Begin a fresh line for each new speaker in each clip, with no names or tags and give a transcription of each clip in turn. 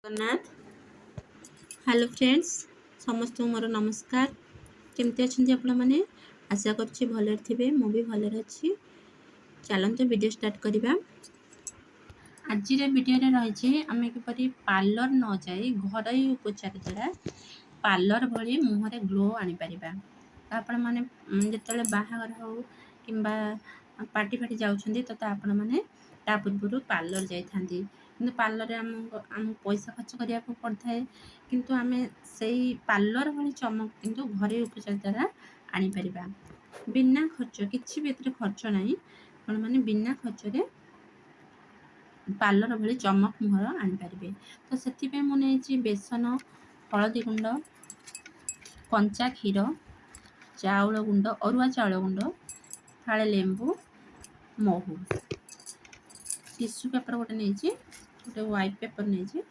Jagannath. Hello friends, समस्त मोर नमस्कार। केमती अच्छे आपण मैंने आशा करुँचे भलर थे। मु भी भलर अच्छी। चलते वीडियो स्टार्ट करवा। आज वीडियो रही आम किपरि पार्लर न जाए घर उपचार द्वारा पार्लर भली मुहर ग्लो आनीपर। आपण मैंने जो बाहागर हो कि पार्टी फाटी जाऊँच तो आपण मैंने पूर्व पार्लर जाता कि पार्लर आम पैसा खर्च करने को पड़ता है किंतु आम से पार्लर भली चमक किंतु घरे उपचार द्वारा आनीपर बिना खर्च किसी भी खर्च ना आपण मैंने बिना खर्च पार्लर भली चमक मुहर आनीपर। तो से मुझे बेसन हलदी गुंड कंचा क्षीर चाउल गुंड अरुआ चाउल गुंड फाड़े लेंबू महू टिश्यू पेपर गोटे नहीं गोटे व्हाइट पेपर नहीं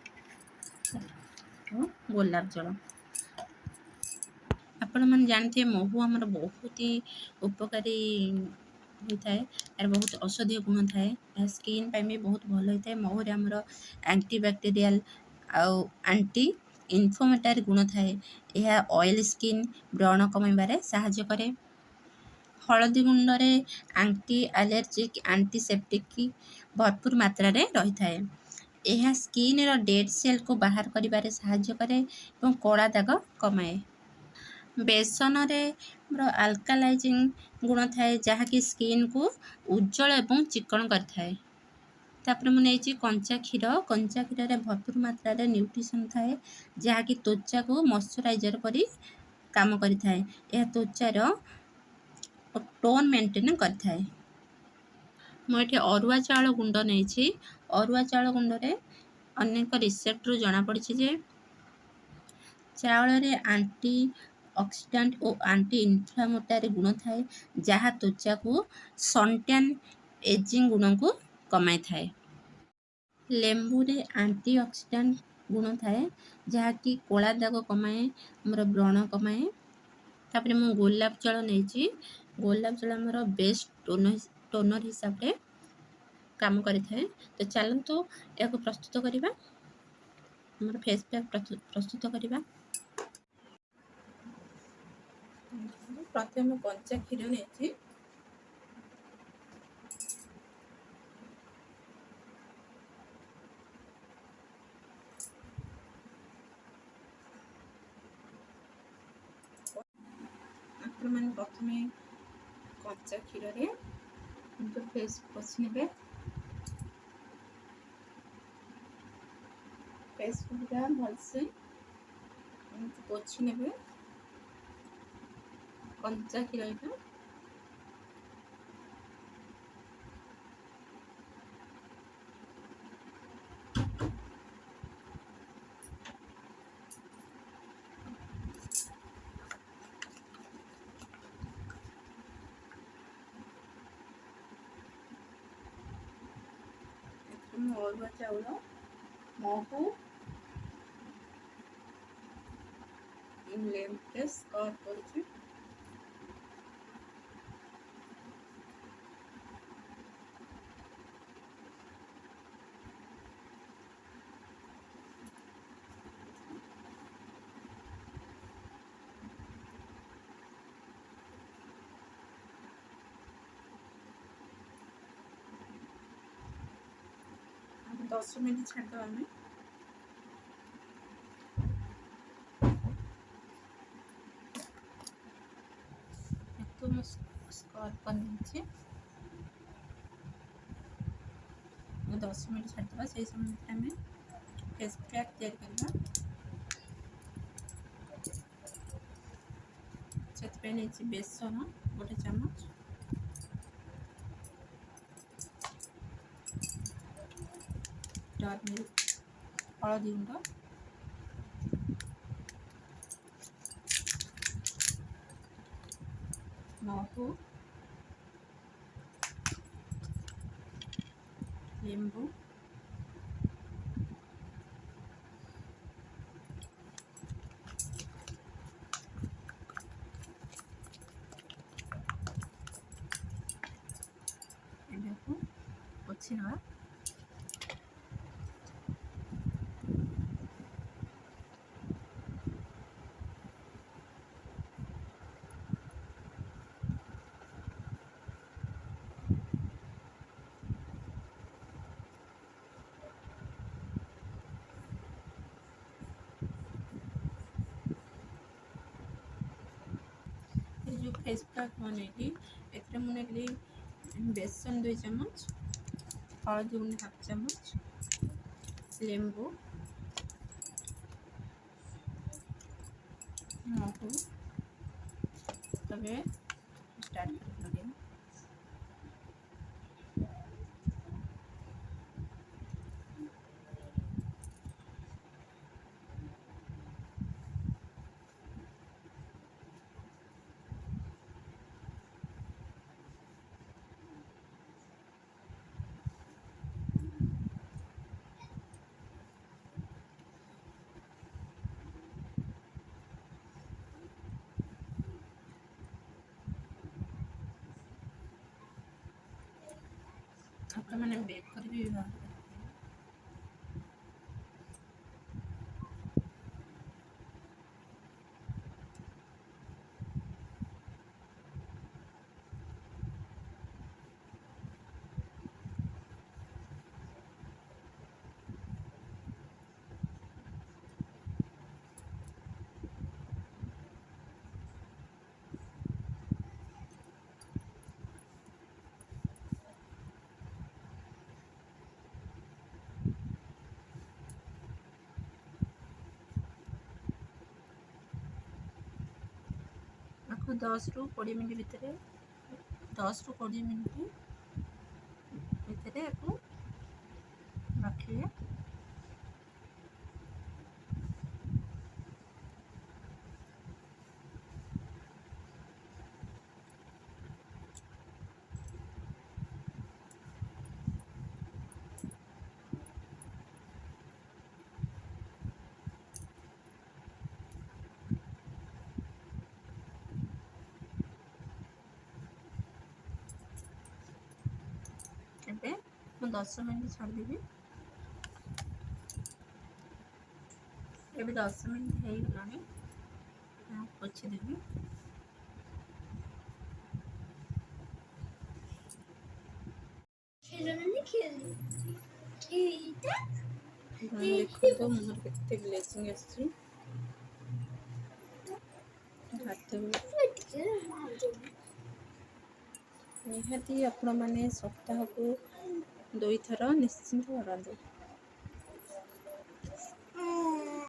गोलाप जल। आपण मैंने जानते महू आमर बहुत ही उपकारी होता है। यार बहुत औषधीय गुण थाए स्किन भी बहुत भल होता है। महूरे आमर एंटीबैक्टेरियल आंटी इन्फ्लेमेटरी गुण थाए। यह ऑयल स्किन व्रण कमाइबारे साहाय्य करे। हलदी गुंडे आंटी एलर्जिक एंटीसेप्टिक भरपूर मात्रा रे रही थाए। यह स्किन रो डेड सेल को बाहर करिबारे साहाय्य करे और कला दाग कमाए। बेसन रे अल्कालाइजिंग गुण थाए जहाँकि स्किन को उज्जवल और चिकन करथाए। तापर मुझे कंचा क्षीर रे भरपूर मात्रा रे न्यूट्रिशन थाए जहाँकि त्वचा को मॉइस्चराइजर परी काम करिथाए। यह त्वचार टोन मेंटेन करथाए। मुझे अरुआ चाउल गुंड नहीं अरुआ चाउल गुंडे अनेक रिसेप्ट रु जना पड़ी जे चाउल रे आंटी ऑक्सीडेंट और आंटी इन्फ्लेमेटरी गुण थाए जहाँ त्वचा को सनटैन एजिंग गुण को कमाई थाए। लेंबू रे आंटी ऑक्सीडेंट गुण थाए जहाँकि कला दाग कमाए मोर व्रण कमाए। तापर मु गोलाप जल नहीं गोलाप जल आमर बेस्ट टोनर हिसाब से काम करें। तो चलतु या प्रस्तुत करवा आम फेस पैक प्रस्तुत करवा। प्रथम कंचा क्षीर नहीं मैंने प्रथम कंचा क्षीर फेस पोछि ने फेस पूरा भलसे पोछि ने कंचा क्षीर अरुआ चाउल महू लेमन स्कॉच कर दस मिनट छाड़ आम स्कॉच कर 10 मिनट छाड़ से समय आम फेस पैक तैयार करवा। से बेसन गोटे चामच टर्मरिक हलदी गुंड महू लेंबू पोछि ना फेस पैक बनेगी एथरे मुझे बेसन 2 चम्मच, हल्दी गुंड हाफ चम्मच, लेंबू, महू तबे स्टार्ट कर आपका मैंने बेक कर भी आपको 10 ରୁ 20 मिनट भितर 10 ରୁ 20 मिनट भितर आपको रखिए। ଏବେ ମୁଁ 10 ମିନିଟ୍ ଛାଡ଼ିଦେବି। ଏବେ 10 ମିନିଟ୍ ହେଇଗଲାଣି, ପୋଛିଦେବି। ଦେଖନ୍ତୁ ମୁହଁରେ କେତେ ଗ୍ଲେଜିଂ ଆସିଛି। ନିହାତି ଆପଣମାନେ ସପ୍ତାହକୁ 2 ଥର ନିଶ୍ଚିନ୍ତ କରନ୍ତୁ।